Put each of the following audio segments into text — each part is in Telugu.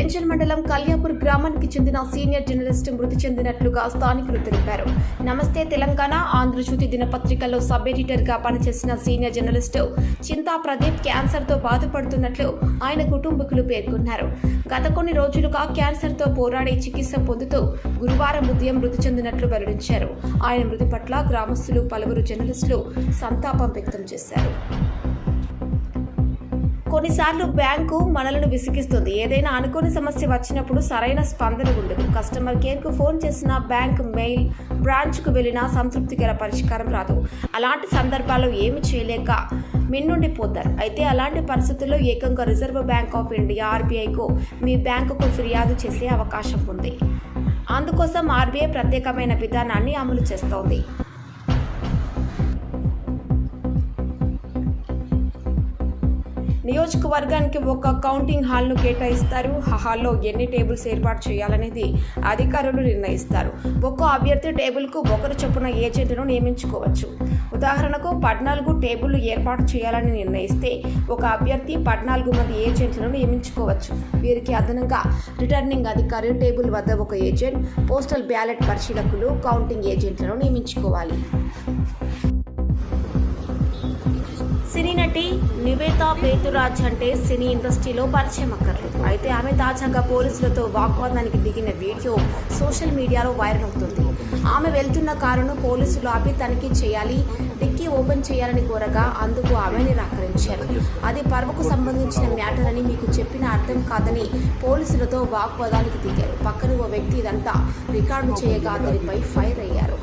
పెంచల్ మండలం కల్యాపూర్ గ్రామానికి చెందిన సీనియర్ జర్నలిస్ట్ మృతి చెందినట్లుగా స్థానికులు తెలిపారు. నమస్తే తెలంగాణ, ఆంధ్రజ్యోతి దినపత్రికలో సబ్ ఎడిటర్గా పనిచేసిన సీనియర్ జర్నలిస్టు చింతా ప్రదీప్ క్యాన్సర్తో బాధపడుతున్నట్లు ఆయన కుటుంబీకులు పేర్కొన్నారు. గత కొన్ని రోజులుగా క్యాన్సర్తో పోరాడి చికిత్స పొందుతూ గురువారం ఉదయం మృతి చెందినట్లు వెల్లడించారు. ఆయన మృతి పట్ల గ్రామస్తులు, పలువురు జర్నలిస్టులు సంతాపం వ్యక్తం చేశారు. కొన్నిసార్లు బ్యాంకు మనలను విసిగిస్తుంది. ఏదైనా అనుకోని సమస్య వచ్చినప్పుడు సరైన స్పందన ఉండదు. కస్టమర్ కేర్కు ఫోన్ చేసినా, బ్యాంక్ మెయిల్ బ్రాంచ్కు వెళ్లినా సంతృప్తికర పరిష్కారం రాదు. అలాంటి సందర్భాల్లో ఏమి చేయలేక మిన్నుండిపోతారు. అయితే అలాంటి పరిస్థితుల్లో ఏకంగా రిజర్వ్ బ్యాంక్ ఆఫ్ ఇండియా ఆర్బీఐకు మీ బ్యాంకుకు ఫిర్యాదు చేసే అవకాశం ఉంది. అందుకోసం ఆర్బీఐ ప్రత్యేకమైన విధానాన్ని అమలు చేస్తోంది. నియోజకవర్గానికి ఒక కౌంటింగ్ హాల్ను కేటాయిస్తారు. ఆ హాల్లో ఎన్ని టేబుల్స్ ఏర్పాటు చేయాలనేది అధికారులు నిర్ణయిస్తారు. ఒక్కో అభ్యర్థి టేబుల్కు ఒకరు చొప్పున ఏజెంట్ను నియమించుకోవచ్చు. ఉదాహరణకు 14 టేబుళ్లు ఏర్పాటు చేయాలని నిర్ణయిస్తే ఒక అభ్యర్థి 14 మంది ఏజెంట్లను నియమించుకోవచ్చు. వీరికి అదనంగా రిటర్నింగ్ అధికారి, టేబుల్ వద్ద ఒక ఏజెంట్, పోస్టల్ బ్యాలెట్ పరిశీలకులు, కౌంటింగ్ ఏజెంట్లను నియమించుకోవాలి. సినీ నటి నివేతా పేతురాజ్ అంటే సినీ ఇండస్ట్రీలో పరిచయం అక్కర్లేదు. అయితే ఆమె తాజాగా పోలీసులతో వాగ్వాదానికి దిగిన వీడియో సోషల్ మీడియాలో వైరల్ అవుతుంది. ఆమె వెళ్తున్న కారును పోలీసులు ఆపి తనిఖీ చేయాలి, డిక్కీ ఓపెన్ చేయాలని కోరగా అందుకు ఆమె నిరాకరించారు. అది పరువుకు సంబంధించిన మ్యాటర్ అని మీకు చెప్పిన అర్థం కాదని పోలీసులతో వాగ్వాదానికి దిగారు. పక్కన ఓ వ్యక్తి ఇదంతా రికార్డు చేయగా అతనిపై ఫైర్ అయ్యారు.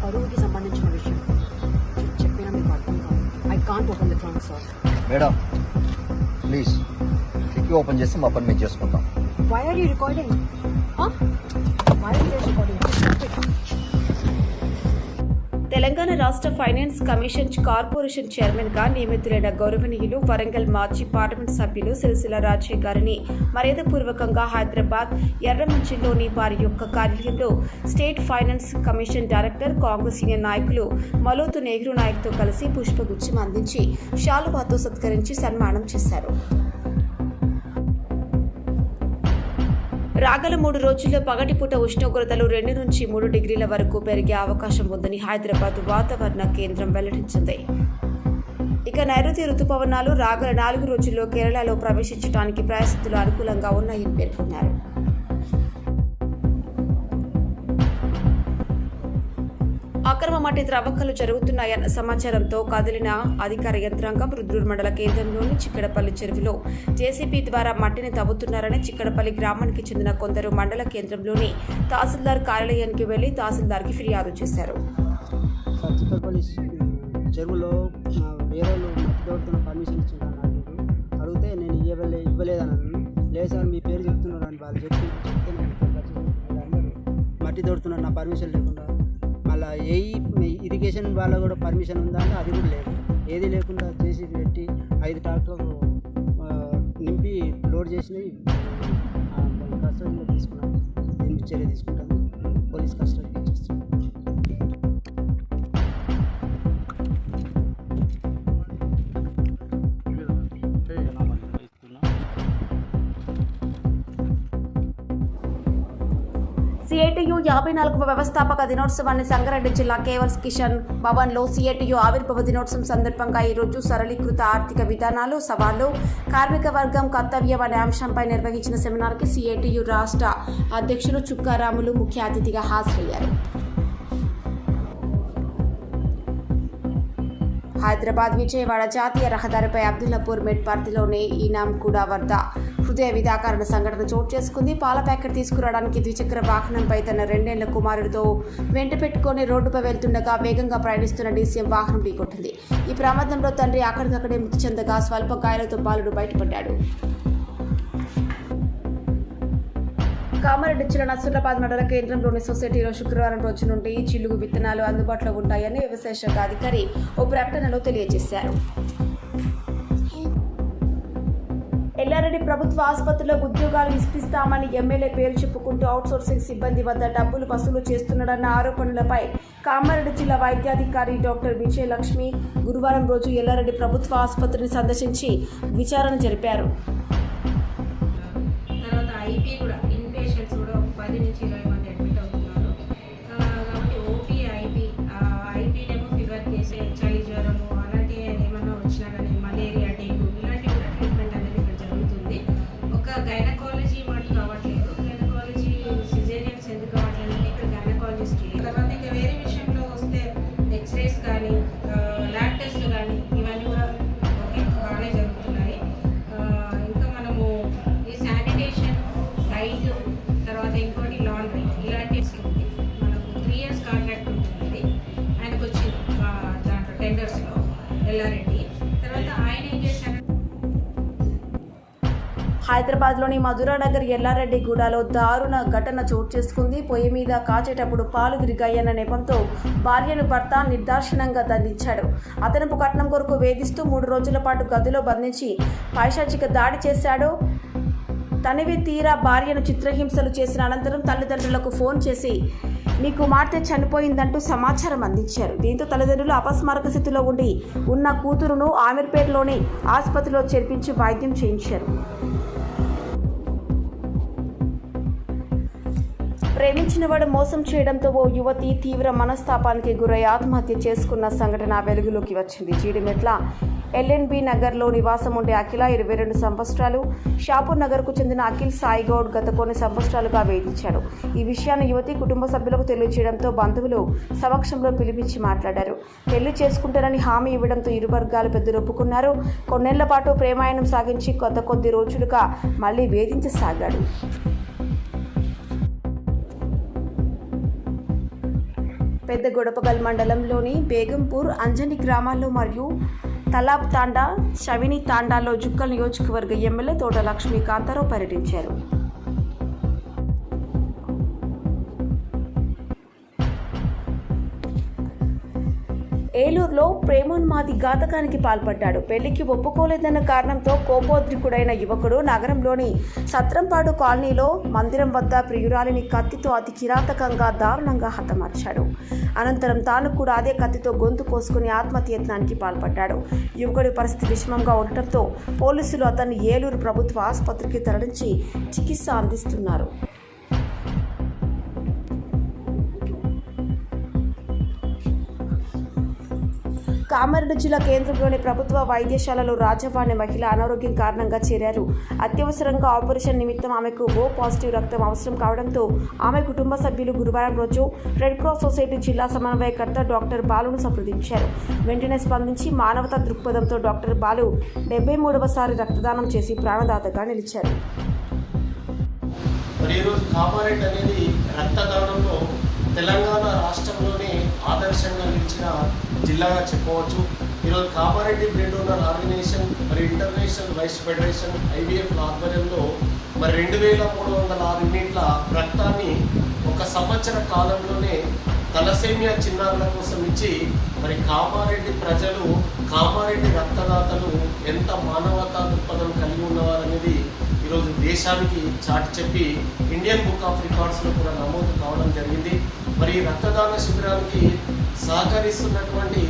పరువుకి సంబంధించిన విషయం చెప్పినా మీకు అర్థం కాదు. I can't open the trunk sir. Madam please dicky open చేసి మా పని మేము చేసుకుంటాం. Why are you recording? Why are you recording? Telangana రాష్ట్ర ఫైనాన్స్ కమిషన్ కార్పొరేషన్ చైర్మన్గా నియమితులైన గౌరవనీయులు వరంగల్ మాజీ పార్లమెంట్ సభ్యులు సిరిసిల్ల రాజయ్య గారిని మర్యాదపూర్వకంగా హైదరాబాద్ ఎర్రమంచిలోని వారి యొక్క కార్యాలయంలో state finance commission director, Congress senior నాయకులు మలోతు నెహ్రూ నాయక్తో కలిసి పుష్పగుచ్చం అందించి శాలువాతో సత్కరించి సన్మానం చేశారు. రాగల 3 రోజుల్లో పగటిపూట ఉష్ణోగ్రతలు 2 నుంచి 3 డిగ్రీల వరకు పెరిగే అవకాశం ఉందని హైదరాబాద్ వాతావరణ కేంద్రం వెల్లడించింది. ఇక నైరుతి రుతుపవనాలు రాగల 4 రోజుల్లో కేరళలో ప్రవేశించడానికి పరిస్థితులు అనుకూలంగా ఉన్నాయని పేర్కొన్నారు. అక్రమ మట్టి త్రవ్వకాలు జరుగుతున్నాయన్న సమాచారంతో కదిలిన అధికార యంత్రాంగం రుద్రూర్ మండల కేంద్రంలోని చిక్కడపల్లి చెరువులో జేసీబీ ద్వారా మట్టిని తవ్వుతున్నారని చిక్కడపల్లి గ్రామానికి చెందిన కొందరు మండల కేంద్రంలోని తహసీల్దార్ కార్యాలయానికి వెళ్లి తహసీల్దార్కి ఫిర్యాదు చేశారు. చిక్కడపల్లి చెరువులో వేరే మట్టి తవ్వుతున్న పర్మిషన్ ఇచ్చిందని అడిగితే నేను ఇవ్వలేదన్నాను. లేదు సార్ మీ పేరు చెప్తున్నారు అని వాళ్ళు చెప్తే మట్టి తవ్వుతున్నారు, నా పర్మిషన్ లేకుండా. మళ్ళీ ఇరిగేషన్ వాళ్ళ కూడా పర్మిషన్ ఉందా అంటే అది కూడా లేదు. ఏది లేకుండా చేసి పెట్టి 5 ట్రాక్టర్లు నింపి లోడ్ చేసినవి కస్టడీలో తీసుకున్నాను. నేను చర్య తీసుకుంటాను, పోలీస్ కస్టడీకి ఇచ్చేస్తాను. సిఐటియు 54వ వ్యవస్థాపక దినోత్సవాన్ని సంగారెడ్డి జిల్లా కేవల్స్ కిషన్ భవన్లో సిఐటియు ఆవిర్భావ దినోత్సవం సందర్భంగా ఈరోజు సరళీకృత ఆర్థిక విధానాలు, సవాళ్లు, కార్మిక వర్గం కర్తవ్యం అనే అంశంపై నిర్వహించిన సెమినార్కి సిఐటియు రాష్ట్ర అధ్యక్షులు చుక్కారాములు ముఖ్య అతిథిగా హాజరయ్యారు. హైదరాబాద్ విజయవాడ జాతీయ రహదారిపై అబ్దుల్లాపూర్ మెట్పర్తిలోని ఈనాంకూడ వద్ద హృదయ విదాకరణ సంఘటన చోటు చేసుకుంది. పాల ప్యాకెట్ తీసుకురావడానికి ద్విచక్ర వాహనంపై తన 2 ఏళ్ల కుమారుడితో వెంట పెట్టుకుని రోడ్డుపై వెళ్తుండగా వేగంగా ప్రయాణిస్తున్న డీసీఎం వాహనం ఢీకొట్టింది. ఈ ప్రమాదంలో తండ్రి అక్కడికక్కడే మృతి చెందగా స్వల్ప గాయాలతో బాలుడు బయటపడ్డాడు. కామారెడ్డి జిల్లా నర్సురాబాద్ మండల కేంద్రంలోని సొసైటీలో శుక్రవారం రోజు నుండి చిలుగు విత్తనాలు అందుబాటులో ఉంటాయని వ్యవసాయ శాఖ అధికారి ఓ ప్రకటనలో తెలియజేశారు. ఎల్లారెడ్డి ఎల్లారెడ్డి ప్రభుత్వ ఆసుపత్రిలో ఉద్యోగాలు ఇప్పిస్తామని ఎమ్మెల్యే పేరు చెప్పుకుంటూ అవుట్సోర్సింగ్ సిబ్బంది వద్ద డబ్బులు వసూలు చేస్తున్నాడన్న ఆరోపణలపై కామారెడ్డి జిల్లా వైద్యాధికారి డాక్టర్ విజయలక్ష్మి గురువారం రోజు ఎల్లారెడ్డి ప్రభుత్వ ఆసుపత్రిని సందర్శించి విచారణ జరిపారు. తర్వాత ఐపీ కూడా ఇన్ పేషెంట్స్ కూడా 10 నుంచి 20 మంది అడ్మిట్ అవుతున్నారు. కాబట్టి ఓపీ ఐపీనేమో ఫీవర్ కేసు, చలి జ్వరము అలాంటి ఏమన్నా వచ్చినా కానీ మలేరియా, డెంగ్యూ ఇలాంటివి కూడా ట్రీట్మెంట్ అనేది ఇక్కడ జరుగుతుంది. ఒక గైనకాలజీ మాట కావట్లేదు. గైనకాలజీ సిజేరియన్స్ ఎందుకు కావట్లేదు అంటే ఇక్కడ గైనకాలజిస్ట్ లేదు. తర్వాత ఇంకా వేరే విషయంలో వస్తే ఎక్స్రేస్ కానీ ల్యాబ్ టెస్ట్లు కానీ ఇవన్నీ కూడా ఓకే బాగానే జరుగుతున్నాయి. ఇంకా మనము ఈ శానిటేషన్ లైట్లు తర్వాత ఇంకోటి లాండ్రీ ఇలాంటి ఉంది. మనకు 3 years కాంట్రాక్ట్ ఉంటుంది. ఆయనకు వచ్చింది దాంట్లో టెండర్స్లో ఎల్లారెడ్డి. తర్వాత ఆయన ఏం చేశారు, హైదరాబాద్లోని మధురానగర్ ఎల్లారెడ్డి గూడలో దారుణ ఘటన చోటు చేసుకుంది. పొయ్యి మీద కాచేటప్పుడు పాలు విరిగాయన్న నెపంతో భార్యను భర్త నిర్దాక్షిణ్యంగా దండించాడు. అదనపు కట్నం కొరకు వేధిస్తూ 3 రోజుల పాటు గదిలో బంధించి పైశాచిక దాడి చేశాడు. తనివి తీరా భార్యను చిత్రహింసలు చేసిన అనంతరం తల్లిదండ్రులకు ఫోన్ చేసి మీ కుమార్తె చనిపోయిందంటూ సమాచారం అందించారు. దీంతో తల్లిదండ్రులు అపస్మారక స్థితిలో ఉన్న కూతురును ఆమీర్పేటలోని ఆసుపత్రిలో చేర్పించి వైద్యం చేయించారు. ప్రేమించినవాడు మోసం చేయడంతో ఓ యువతి తీవ్ర మనస్తాపానికి గురై ఆత్మహత్య చేసుకున్న సంఘటన వెలుగులోకి వచ్చింది. జీడిమెట్ల ఎల్ఎన్బి నగర్లో నివాసం ఉండే అఖిల 22 సంవత్సరాలు. షాపూర్ నగర్కు చెందిన అఖిల్ సాయిగౌడ్ గత కొన్ని సంవత్సరాలుగా వేధించాడు. ఈ విషయాన్ని యువతి కుటుంబ సభ్యులకు తెలియజేయడంతో బంధువులు సమక్షంలో పిలిపించి మాట్లాడారు. పెళ్లి చేసుకుంటారని హామీ ఇవ్వడంతో ఇరు వర్గాలు పెద్దలు ఒప్పుకున్నారు. కొన్నేళ్ల పాటు ప్రేమాయణం సాగించి కొద్ది రోజులుగా మళ్లీ వేధించసాగాడు. పెద్ద గొడపగల్ మండలంలోని బేగంపూర్, అంజని గ్రామాల్లో మరియు తలాబ్ తాండా, షవిని తాండాలో జుక్కల్ నియోజకవర్గ ఎమ్మెల్యే తోట లక్ష్మీకాంతారావు పర్యటించారు. ఏలూరులో ప్రేమోన్మాది ఘాతకానికి పాల్పడ్డాడు. పెళ్లికి ఒప్పుకోలేదన్న కారణంతో కోపోద్రికుడైన యువకుడు నగరంలోని సత్రంపాడు కాలనీలో మందిరం వద్ద ప్రియురాలిని కత్తితో అతి కిరాతకంగా దారుణంగా హతమార్చాడు. అనంతరం తాను కూడా అదే కత్తితో గొంతు కోసుకుని ఆత్మహత్యత్నానికి పాల్పడ్డాడు. యువకుడి పరిస్థితి విషమంగా ఉండటంతో పోలీసులు అతన్ని ఏలూరు ప్రభుత్వ ఆసుపత్రికి తరలించి చికిత్స అందిస్తున్నారు. కామారెడ్డి జిల్లా కేంద్రంలోని ప్రభుత్వ వైద్యశాలలో రాజవాణి మహిళ అనారోగ్యం కారణంగా చేరారు. అత్యవసరంగా ఆపరేషన్ నిమిత్తం ఆమెకు ఓ పాజిటివ్ రక్తం అవసరం కావడంతో ఆమె కుటుంబ సభ్యులు గురువారం రోజు రెడ్ క్రాస్ సొసైటీ జిల్లా సమన్వయకర్త డాక్టర్ బాలును సంప్రదించారు. వెంటనే స్పందించి మానవతా దృక్పథంతో డాక్టర్ బాలు 73వసారి రక్తదానం చేసి ప్రాణదాతగా నిలిచారు. ఈరోజు కామారెడ్డి అనేది రక్తదానంలో తెలంగాణ రాష్ట్రంలోనే ఆదర్శంగా నిలిచిన జిల్లాగా చెప్పవచ్చు. ఈరోజు Kamareddy blood donor organisation international వైస్ ఫెడరేషన్ IVF ఆధ్వర్యంలో 2306 యూనిట్ల రక్తాన్ని ఒక సంవత్సర కాలంలోనే తలసేమియా చిన్నారుల కోసం ఇచ్చి కామారెడ్డి ప్రజలు, కామారెడ్డి రక్తదాతలు ఎంత మానవతా దృక్పథం కలిగి ఉన్నవారనేది ఈరోజు దేశానికి చాటి చెప్పి ఇండియన్ బుక్ ఆఫ్ రికార్డ్స్లో కూడా నమోదు కావడం జరిగింది. రక్తదాన శిబిరానికి సహకరిస్తున్నటువంటి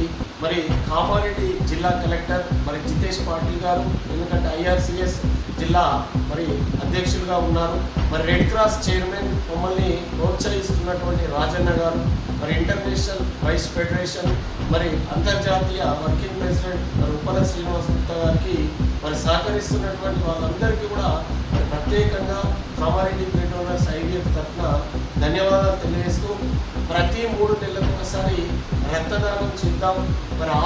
కామారెడ్డి జిల్లా కలెక్టర్ జితేష్ పాటిల్ గారు, ఎందుకంటే IRCS జిల్లా అధ్యక్షులుగా ఉన్నారు. రెడ్ క్రాస్ చైర్మన్ మమ్మల్ని ప్రోత్సహిస్తున్నటువంటి రాజన్న గారు, ఇంటర్నేషనల్ వైస్ ఫెడరేషన్ అంతర్జాతీయ వర్కింగ్ ప్రెసిడెంట్ ఉప్పల శ్రీనివాస్ గుప్తా గారికి సహకరిస్తున్నటువంటి వాళ్ళందరికీ కూడా ప్రత్యేకంగా కామారెడ్డి బ్లడ్ డోనర్స్ IVF తరఫున ధన్యవాదాలు తెలియజేస్తూ ప్రతి 3 నెలలకు ఒకసారి రక్తదానం చేద్దాం.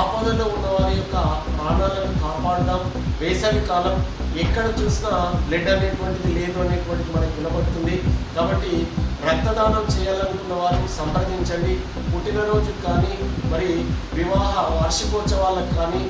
ఆపదలో ఉన్న వారి యొక్క ప్రాణాలను కాపాడుదాం. వేసవి కాలం ఎక్కడ చూసినా బ్లడ్ అనేటువంటిది లేదు అనేటువంటిది మనకు వినబడుతుంది. కాబట్టి రక్తదానం చేయాలనుకున్న వారు సంప్రదించండి. పుట్టినరోజుకు కానీ వివాహ వార్షికోత్సవాలకు కానీ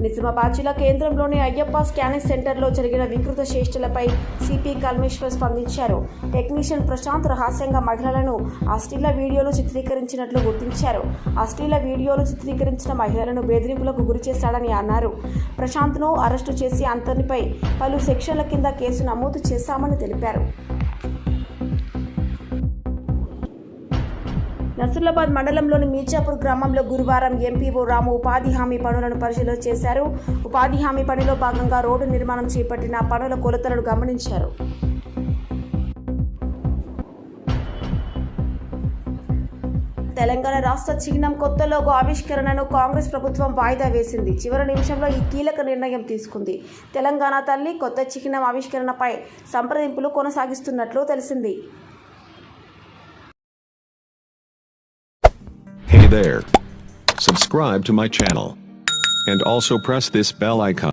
నిజామాబాద్ జిల్లా కేంద్రంలోని అయ్యప్ప స్కానింగ్ సెంటర్లో జరిగిన వికృత చేష్టలపై సిపి కల్మేశ్వర్ స్పందించారు. టెక్నీషియన్ ప్రశాంత్ రహస్యంగా మహిళలను అశ్లీల వీడియోలు చిత్రీకరించినట్లు గుర్తించారు. అశ్లీల వీడియోలు చిత్రీకరించిన మహిళలను బెదిరింపులకు గురి చేశాడని అన్నారు. ప్రశాంత్ను అరెస్టు చేసి అతనిపై పలు సెక్షన్ల కింద కేసు నమోదు చేశామని తెలిపారు. నసరులాబాద్ మండలంలోని మీర్జాపూర్ గ్రామంలో గురువారం ఎంపీఓ రాము ఉపాధి హామీ పనులను పరిశీలన చేశారు. ఉపాధి హామీ పనిలో భాగంగా రోడ్డు నిర్మాణం చేపట్టిన పనుల కొలతలను గమనించారు. తెలంగాణ రాష్ట్ర చిహ్నం కొత్త లోగో ఆవిష్కరణను కాంగ్రెస్ ప్రభుత్వం వాయిదా వేసింది. చివరి నిమిషంలో ఈ కీలక నిర్ణయం తీసుకుంది. తెలంగాణ తల్లి కొత్త చిహ్నం ఆవిష్కరణపై సంప్రదింపులు కొనసాగిస్తున్నట్లు తెలిసింది. Hey there. Subscribe to my channel. And also press this bell icon.